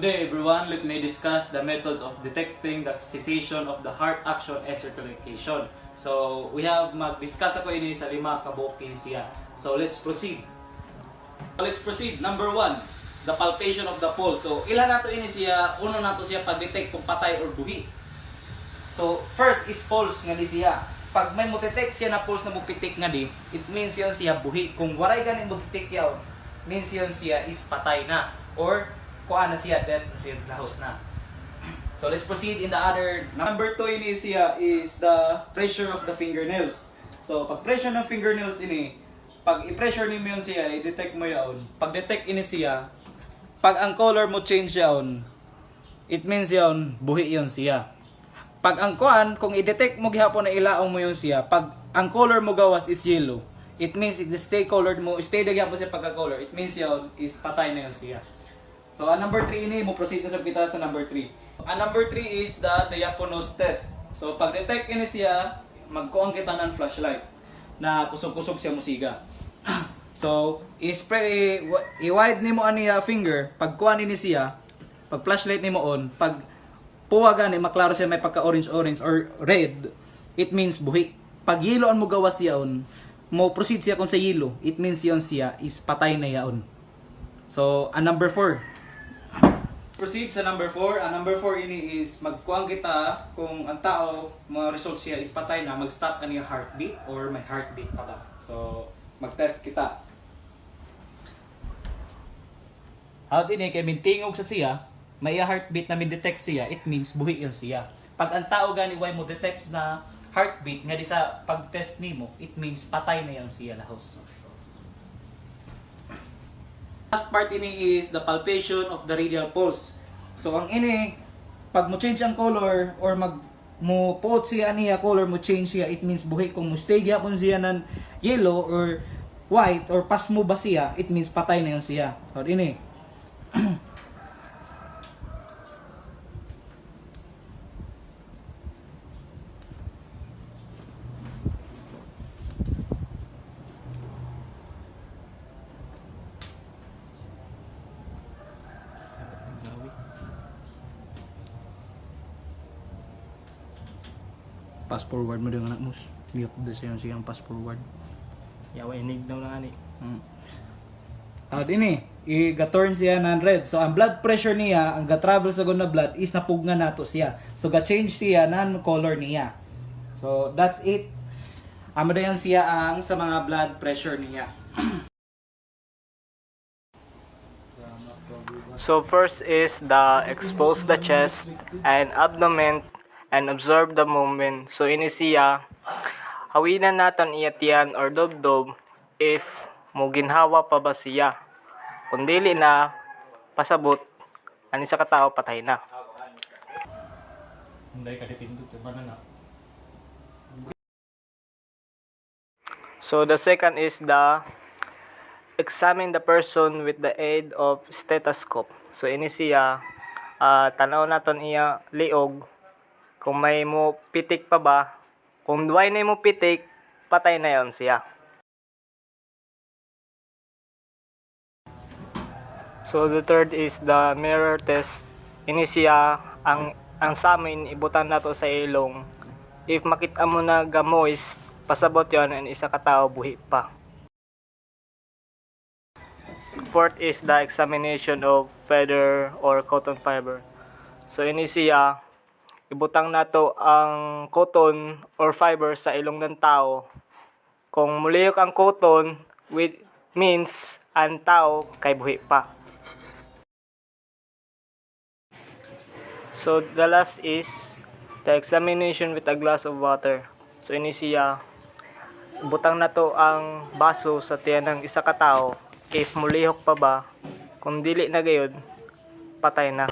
Today everyone, let me discuss the methods of detecting the cessation of the heart action and circulation. So, we have mag-discuss ako ini sa 5 kabuok kini siya. So, let's proceed. Number 1, the palpation of the pulse. So, ilan nato ini siya, uno nato siya pag-detect kung patay or buhi. So, first is pulse nga di siya. Pag may mo-detect siya na pulse na mo-pitik nga di, it means yun siya buhi. Kung waray ganin mo-pitik yaw, means yun siya is patay na. Or, kuha na siya, dead na siya, lahos na. So let's proceed in the other. Number 2 ini siya is the pressure of the fingernails. So pag pressure ng fingernails ini, pag i-pressure nimo yun siya, i-detect mo yun. Pag detect ini siya, pag ang color mo change yun, it means yun, buhi yun siya. Pag ang kuan, kung i-detect mo gihapon na ilaong mo yun siya, pag ang color mo gawas is yellow, it means it stay colored mo, stay na gihapon siya pagka-color, it means yun is patay na yun siya. So, number 3 ini, mo proceed na sa kita sa number 3. Number 3 is the diaphanous test. So, pag detect ini siya, magkuang kita ng flashlight na kusog-kusog siya musiga. So, i-wide nimo aniya finger, pag kuha ni siya, pag flashlight nimo on, pag puwagan maklaro siya may pagka-orange or red, it means buhi. Pag yellow ang mo gawas siya on, mo proceed siya kung sa yellow, it means yon siya is patay na yaon. So, number 4. Proceed sa number 4. Number 4 ini is magkuang kita kung ang tao, mga results siya is patay na, mag-stop kaniya heartbeat or may heartbeat pa ba. So, mag-test kita. How din kay mintingog sa siya, may heartbeat na min-detect siya, it means buhi yun siya. Pag ang tao gani way mo detect na heartbeat nga di sa pag-test nimo, it means patay na yun siya lahos. Last part ini is the palpation of the radial pulse. So ang ini, pag mo change ang color or mo puot siya niya color mo change siya, it means buhi. Kung mo stay gyapon siya ng yellow or white or pas mo ba siya, it means patay na yun siya. So ini. Pass forward mo din anak mo. Mute doon siyang pass forward. Yawa inig daw na ani. Ini, i-turn siya ng red. So ang blood pressure niya, ang ga-travel sa guna blood is napugna nato siya. So ga-change siya ng color niya. So that's it. Amo dayon siya ang sa mga blood pressure niya. So first is the expose the chest and abdomen and observe the movement. So ini siya, hawinan naton iyatian or dobdob if mo ginhawa pa ba siya. Kung dili na pasabot, ani sa katao patay na. So the second is the examine the person with the aid of stethoscope. So ini siya, tanaw naton iya liog kung may mo pitik pa ba. Kung duway na mo pitik, patay na yon siya. So the third is the mirror test. Ini siya, ang samin ibutan nato sa ilong. If makita mo na gamoist, pasabot yon and isa ka tao buhi pa. Fourth is the examination of feather or cotton fiber. So ini siya, ibutang nato ang cotton or fiber sa ilong ng tao. Kung muliyok ang cotton, means ang tao kay buhi pa. So the last is the examination with a glass of water. So ini siya, ibutang nato ang baso sa tiyan ng isa ka tao. If mulihok pa ba, kung dili na gayud, patay na.